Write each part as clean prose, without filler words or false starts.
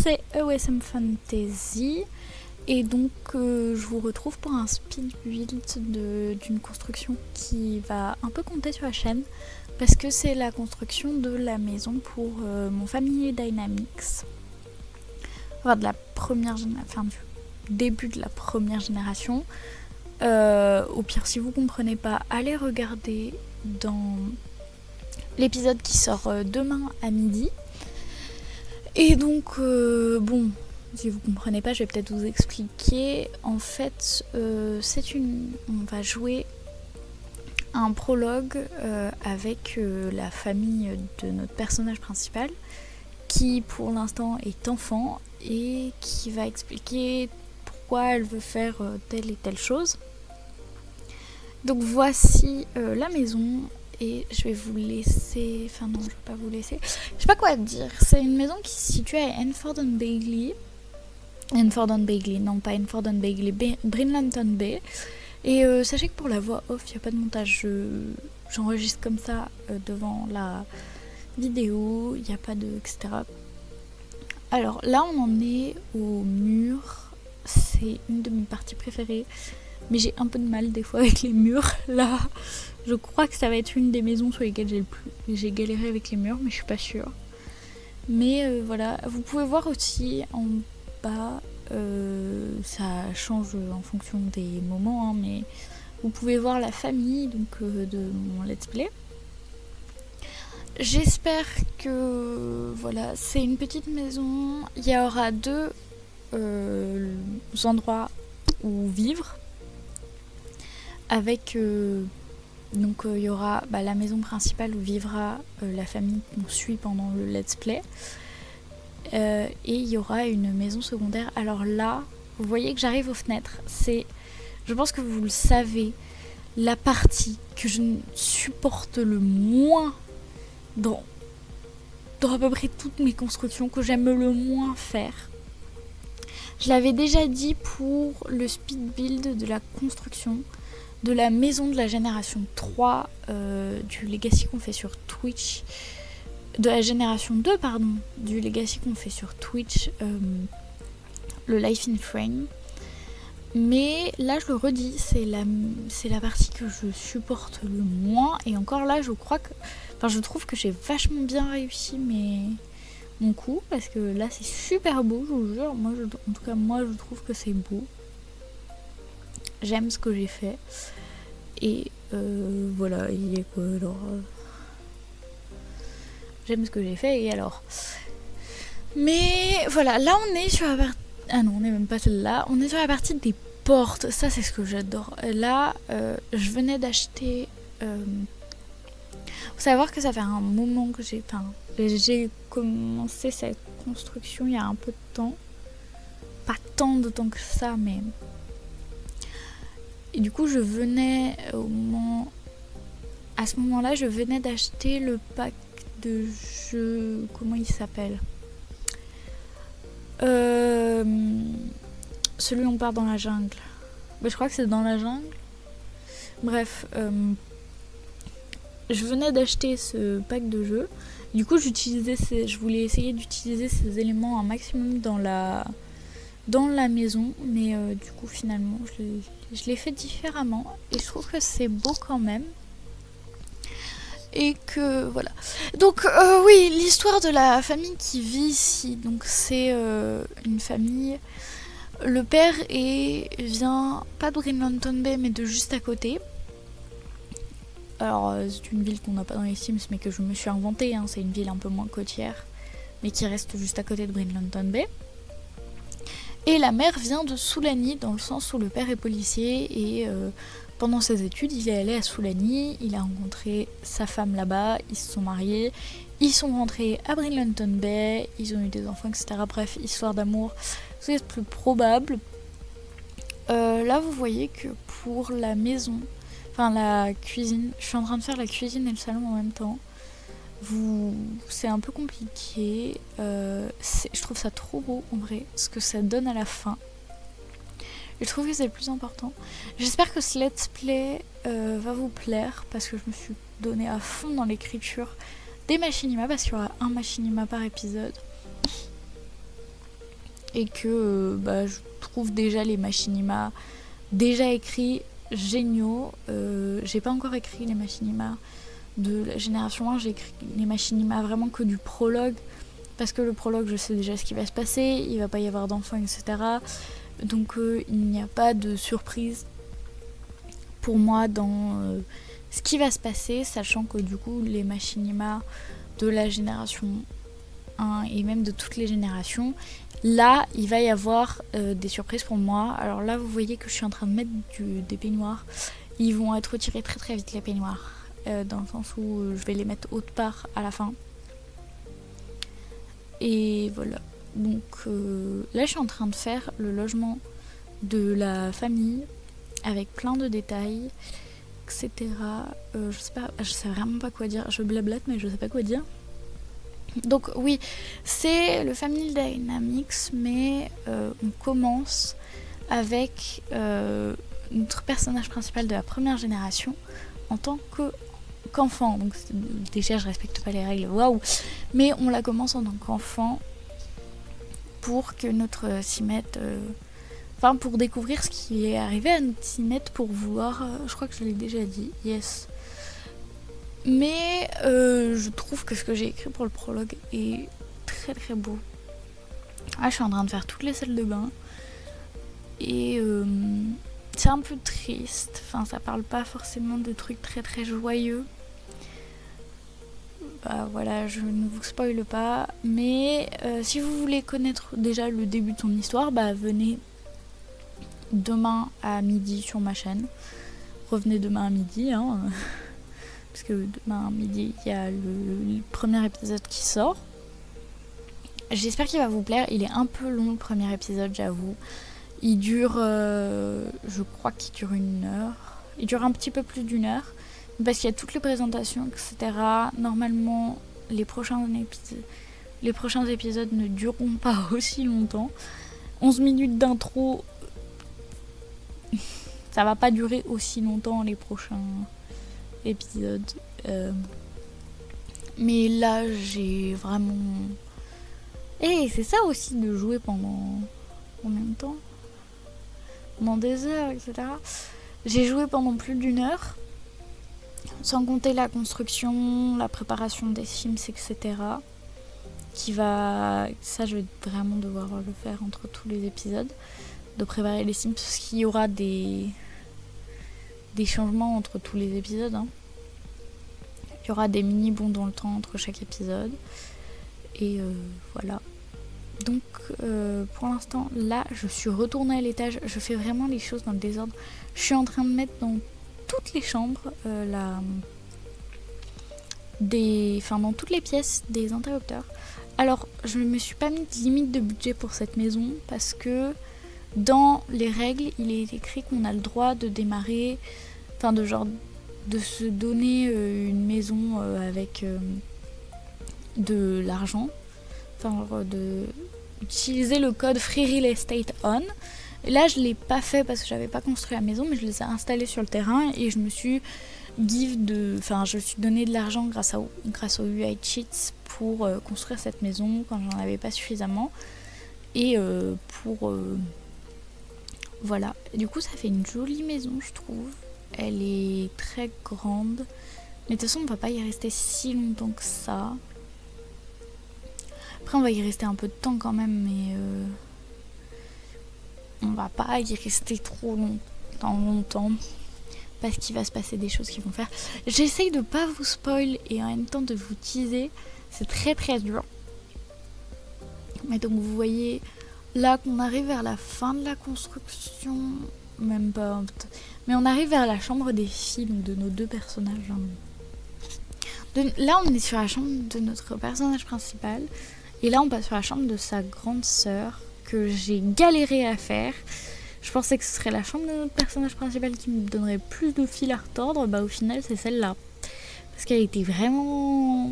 c'est EOSM Fantasy et donc je vous retrouve pour un speed build d'une construction qui va un peu compter sur la chaîne parce que c'est la construction de la maison pour mon familier Dynamics, enfin de la première génération, du début de la première génération. Au pire, si vous comprenez pas, allez regarder dans l'épisode qui sort demain à midi. Et donc, bon, si vous comprenez pas, je vais peut-être vous expliquer. En fait, on va jouer un prologue avec la famille de notre personnage principal, qui pour l'instant est enfant et qui va expliquer pourquoi elle veut faire telle et telle chose. Donc voici la maison. Et je vais vous laisser... Enfin non, je vais pas vous laisser. Je sais pas quoi dire. C'est une maison qui se situe à Enfield-on-Bailey. Non, pas Enfield-on-Bailey, Bridlington Bay. Et sachez que pour la voix off, il n'y a pas de montage. J'enregistre comme ça devant la vidéo. Il n'y a pas de... etc. Alors là, on en est au mur. C'est une de mes parties préférées. Mais j'ai un peu de mal des fois avec les murs. Là, je crois que ça va être une des maisons sur lesquelles j'ai galéré avec les murs, mais je suis pas sûre. Mais voilà, vous pouvez voir aussi en bas, ça change en fonction des moments, hein, mais vous pouvez voir la famille donc, de mon let's play. J'espère que voilà, c'est une petite maison. Il y aura deux endroits où vivre. Avec donc il y aura la maison principale où vivra la famille qu'on suit pendant le let's play, et il y aura une maison secondaire. Alors là, vous voyez que j'arrive aux fenêtres, je pense que vous le savez, la partie que je supporte le moins dans à peu près toutes mes constructions, que j'aime le moins faire. Je l'avais déjà dit pour le speed build de la construction de la maison de la génération 3 du Legacy qu'on fait sur Twitch, de la génération 2 pardon, du Legacy qu'on fait sur Twitch, le Life in Frame. Mais là je le redis, c'est la partie que je supporte le moins, et encore là je trouve que j'ai vachement bien réussi mon coup, parce que là c'est super beau, je vous jure. En tout cas moi je trouve que c'est beau. J'aime ce que j'ai fait. Et voilà, il est quoi alors j'aime ce que j'ai fait, et alors. Mais voilà, là on est sur la partie... Ah non, on n'est même pas celle-là. On est sur la partie des portes. Ça, c'est ce que j'adore. Là, je venais d'acheter... Faut savoir que ça fait un moment que j'ai commencé cette construction il y a un peu de temps. Pas tant de temps que ça, mais... Et du coup, à ce moment-là, je venais d'acheter le pack de jeux... Comment il s'appelle ? Celui où on part dans la jungle. Je crois que c'est dans la jungle. Bref, je venais d'acheter ce pack de jeux. Du coup, je voulais essayer d'utiliser ces éléments un maximum dans la maison, mais du coup finalement je l'ai fait différemment, et je trouve que c'est beau quand même, et que voilà. Donc oui, l'histoire de la famille qui vit ici, donc c'est une famille, le père vient pas de Bridlington Bay mais de juste à côté. Alors c'est une ville qu'on n'a pas dans les Sims mais que je me suis inventée, hein. C'est une ville un peu moins côtière mais qui reste juste à côté de Bridlington Bay. Et la mère vient de Soulani, dans le sens où le père est policier, et pendant ses études, il est allé à Soulani, il a rencontré sa femme là-bas, ils se sont mariés, ils sont rentrés à Bridlington Bay, ils ont eu des enfants, etc. Bref, histoire d'amour, c'est plus probable. Là, vous voyez que pour la maison, enfin la cuisine, je suis en train de faire la cuisine et le salon en même temps. C'est un peu compliqué, je trouve ça trop beau en vrai, ce que ça donne à la fin. Je trouve que c'est le plus important. J'espère que ce let's play va vous plaire, parce que je me suis donnée à fond dans l'écriture des machinima, parce qu'il y aura un machinima par épisode. et que je trouve déjà les machinima déjà écrits géniaux. J'ai pas encore écrit les machinima de la génération 1, j'ai écrit les machinima vraiment que du prologue, parce que le prologue, je sais déjà ce qui va se passer, il va pas y avoir d'enfants, etc. Donc il n'y a pas de surprise pour moi dans ce qui va se passer, sachant que du coup les machinima de la génération 1 et même de toutes les générations, là il va y avoir des surprises pour moi. Alors là vous voyez que je suis en train de mettre des peignoirs, ils vont être retirés très très vite les peignoirs, dans le sens où je vais les mettre autre part à la fin. Et voilà, donc là je suis en train de faire le logement de la famille avec plein de détails, etc. Je sais vraiment pas quoi dire, je blablate mais je sais pas quoi dire. Donc oui, c'est le Family Dynamics, mais on commence avec notre personnage principal de la première génération en tant qu'enfant. Donc déjà je respecte pas les règles, waouh. Mais on la commence en tant qu'enfant pour que notre Simette... pour découvrir ce qui est arrivé à notre Simette, pour vouloir... je crois que je l'ai déjà dit, yes. Mais je trouve que ce que j'ai écrit pour le prologue est très très beau. Là je suis en train de faire toutes les salles de bain. Et c'est un peu triste. Enfin, ça parle pas forcément de trucs très très joyeux. Voilà, je ne vous spoile pas. Mais si vous voulez connaître déjà le début de son histoire, venez demain à midi sur ma chaîne. Revenez demain à midi, hein, parce que demain à midi, il y a le premier épisode qui sort. J'espère qu'il va vous plaire. Il est un peu long le premier épisode, j'avoue. Il dure, je crois qu'il dure 1 heure. Il dure un petit peu plus d'1 heure. Parce qu'il y a toutes les présentations, etc. Normalement, les prochains épisodes ne dureront pas aussi longtemps. 11 minutes d'intro, ça va pas durer aussi longtemps les prochains épisodes. Mais là, j'ai vraiment... Et c'est ça aussi de jouer pendant... Combien de temps ? Pendant des heures, etc. J'ai joué pendant plus d'1 heure. Sans compter la construction, la préparation des Sims, etc. Ça, je vais vraiment devoir le faire entre tous les épisodes. De préparer les Sims, parce qu'il y aura des changements entre tous les épisodes. Hein. Il y aura des mini-bonds dans le temps entre chaque épisode. Et voilà. Donc, pour l'instant, là, je suis retournée à l'étage. Je fais vraiment les choses dans le désordre. Je suis en train de mettre dans toutes les chambres, dans toutes les pièces des interrupteurs. Alors, je ne me suis pas mis de limite de budget pour cette maison parce que dans les règles, il est écrit qu'on a le droit de démarrer, de se donner une maison avec de l'argent, d'utiliser le code Free Real Estate On. Et là, je l'ai pas fait parce que j'avais pas construit la maison, mais je les ai installés sur le terrain et je me suis je me suis donné de l'argent grâce au UI Cheats pour construire cette maison quand j'en avais pas suffisamment. Et voilà. Et du coup, ça fait une jolie maison, je trouve. Elle est très grande. Mais de toute façon, on va pas y rester si longtemps que ça. Après, on va y rester un peu de temps quand même, mais on va pas y rester trop longtemps. Parce qu'il va se passer des choses qui vont faire. J'essaye de pas vous spoil et en même temps de vous teaser. C'est très très dur. Mais donc vous voyez là qu'on arrive vers la fin de la construction. Même pas. Mais on arrive vers la chambre des filles, donc de nos deux personnages. Là on est sur la chambre de notre personnage principal. Et là on passe sur la chambre de sa grande sœur que j'ai galéré à faire. Je pensais que ce serait la chambre de notre personnage principal qui me donnerait plus de fil à retordre. Au final, c'est celle-là. Parce qu'elle était vraiment...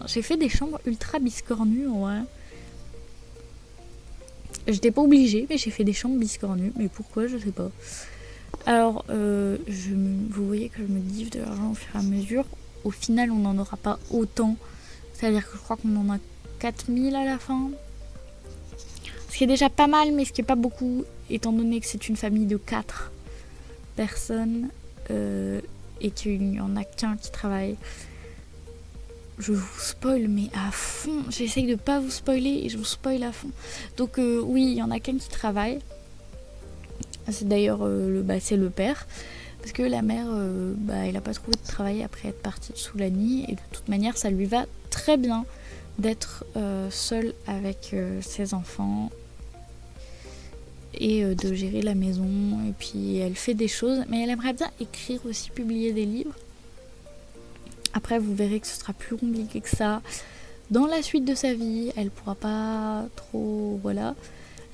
j'ai fait des chambres ultra biscornues, ouais. J'étais pas obligée, mais j'ai fait des chambres biscornues. Mais pourquoi, je sais pas. Alors, vous voyez que je me give de l'argent au fur et à mesure. Au final, on n'en aura pas autant. C'est-à-dire que je crois qu'on en a 4000 à la fin. Ce qui est déjà pas mal, mais ce qui est pas beaucoup, étant donné que c'est une famille de 4 personnes et qu'il n'y en a qu'un qui travaille. Je vous spoil, mais à fond. J'essaye de pas vous spoiler et je vous spoil à fond. Donc oui, il y en a qu'un qui travaille. C'est d'ailleurs c'est le père. Parce que la mère, elle n'a pas trouvé de travail après être partie de Soulani. Et de toute manière, ça lui va très bien d'être seule avec ses enfants. Et de gérer la maison. Et puis elle fait des choses. Mais elle aimerait bien écrire aussi, publier des livres. Après, vous verrez que ce sera plus compliqué que ça. Dans la suite de sa vie, elle pourra pas trop... Voilà.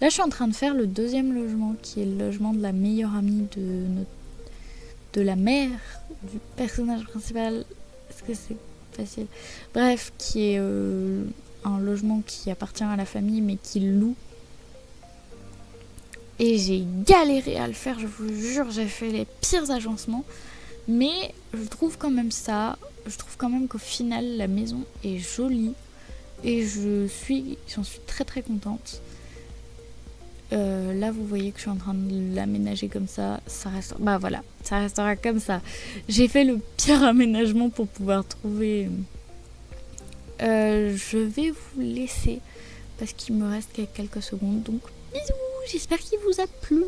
Là, je suis en train de faire le deuxième logement, qui est le logement de la meilleure amie de la mère du personnage principal. Est-ce que c'est facile? Bref, qui est un logement qui appartient à la famille, mais qui loue. Et j'ai galéré à le faire, je vous jure, j'ai fait les pires agencements. Mais je trouve quand même qu'au final la maison est jolie et j'en suis très très contente. Là vous voyez que je suis en train de l'aménager comme ça, ça restera comme ça. J'ai fait le pire aménagement pour pouvoir trouver. Je vais vous laisser parce qu'il me reste quelques secondes, donc bisous, j'espère qu'il vous a plu.